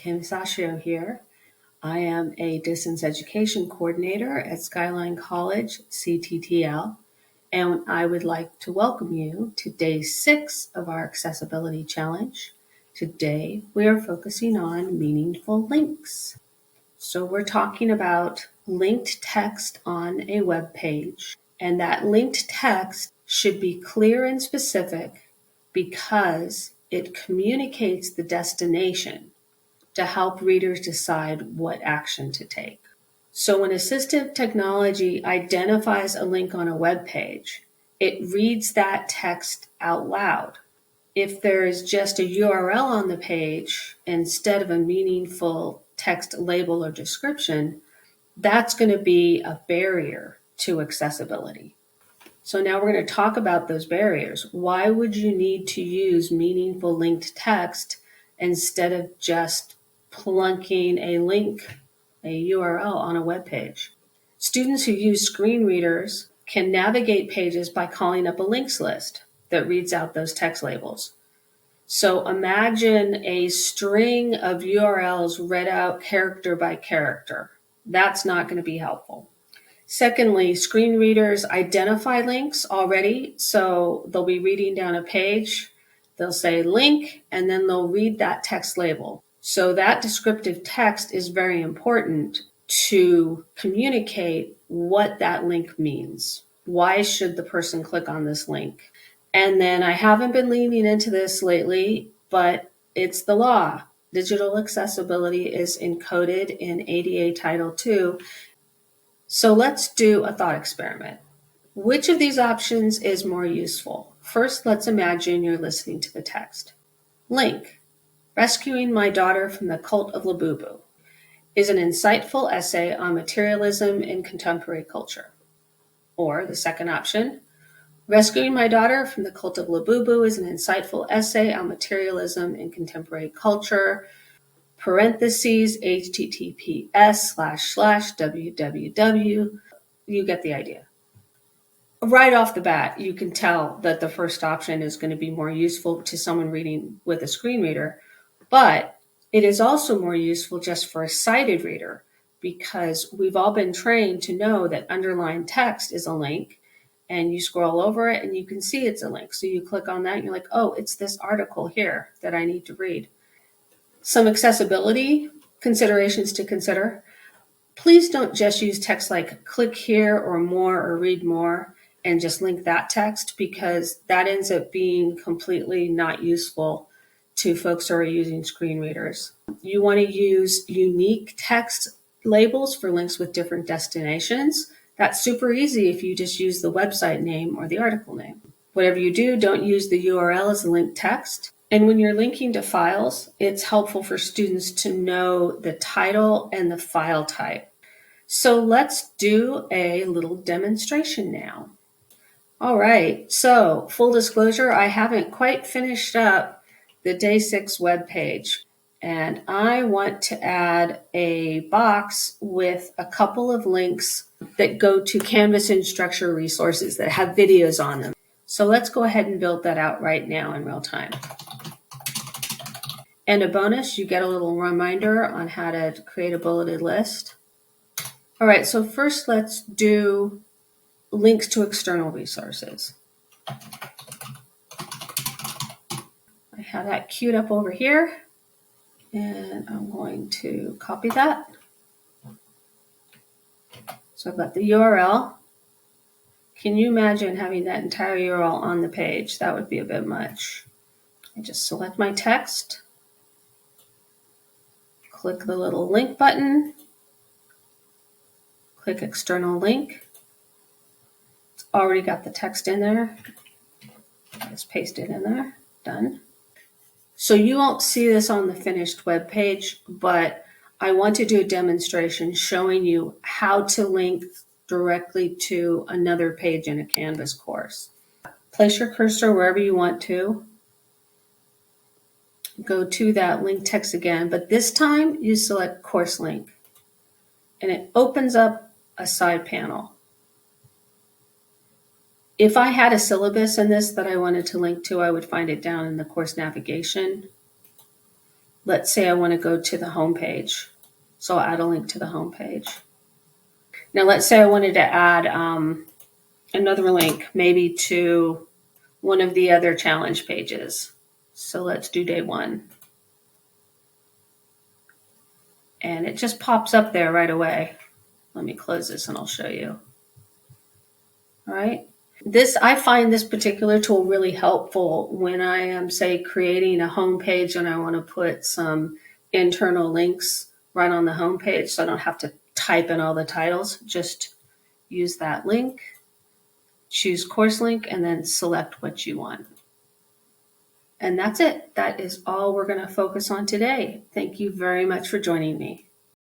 Kim Sashio here. I am a distance education coordinator at Skyline College, CTTL, and I would like to welcome you to day 6 of our accessibility challenge. Today, we are focusing on meaningful links. So we're talking about linked text on a web page, and that linked text should be clear and specific because it communicates the destination to help readers decide what action to take. So when assistive technology identifies a link on a web page, it reads that text out loud. If there is just a URL on the page instead of a meaningful text label or description, that's going to be a barrier to accessibility. So now we're going to talk about those barriers. Why would you need to use meaningful linked text instead of just plunking a link, a URL on a web page? Students who use screen readers can navigate pages by calling up a links list that reads out those text labels. So imagine a string of URLs read out character by character. That's not going to be helpful. Secondly, screen readers identify links already. So they'll be reading down a page, they'll say link, and then they'll read that text label. So that descriptive text is very important to communicate what that link means. Why should the person click on this link? And then I haven't been leaning into this lately, but it's the law. Digital accessibility is encoded in ADA Title II. So let's do a thought experiment. Which of these options is more useful? First, let's imagine you're listening to the text. Link, Rescuing My Daughter from the Cult of Labubu, is an insightful essay on materialism in contemporary culture. Or the second option, Rescuing My Daughter from the Cult of Labubu is an insightful essay on materialism in contemporary culture, parentheses, https://www. You get the idea. Right off the bat, you can tell that the first option is going to be more useful to someone reading with a screen reader, but it is also more useful just for a sighted reader because we've all been trained to know that underlined text is a link, and you scroll over it and you can see it's a link. So you click on that and you're like, oh, it's this article here that I need to read. Some accessibility considerations to consider. Please don't just use text like click here or more or read more and just link that text because that ends up being completely not useful to folks who are using screen readers. You want to use unique text labels for links with different destinations. That's super easy if you just use the website name or the article name. Whatever you do, don't use the URL as a linked text. And when you're linking to files, it's helpful for students to know the title and the file type. So let's do a little demonstration now. All right, so full disclosure, I haven't quite finished up the day 6 web page. And I want to add a box with a couple of links that go to Canvas Instructure resources that have videos on them. So let's go ahead and build that out right now in real time. And a bonus, you get a little reminder on how to create a bulleted list. All right, so first let's do links to external resources. I have that queued up over here. And I'm going to copy that. So I've got the URL. Can you imagine having that entire URL on the page? That would be a bit much. I just select my text, click the little link button, click external link. It's already got the text in there. Just paste it in there, done. So you won't see this on the finished web page, but I want to do a demonstration showing you how to link directly to another page in a Canvas course. Place your cursor wherever you want to. Go to that link text again, but this time you select course link and it opens up a side panel. If I had a syllabus in this that I wanted to link to, I would find it down in the course navigation let's say I want to go to the home page. So I'll add a link to the home page. Now let's say I wanted to add another link, maybe to one of the other challenge pages. So let's do day 1. And it just pops up there right away. Let me close this and I'll show you. All right. I find this particular tool really helpful when I am, say, creating a home page and I want to put some internal links right on the home page so I don't have to type in all the titles. Just use that link, choose course link, and then select what you want. And that's it. That is all we're going to focus on today. Thank you very much for joining me.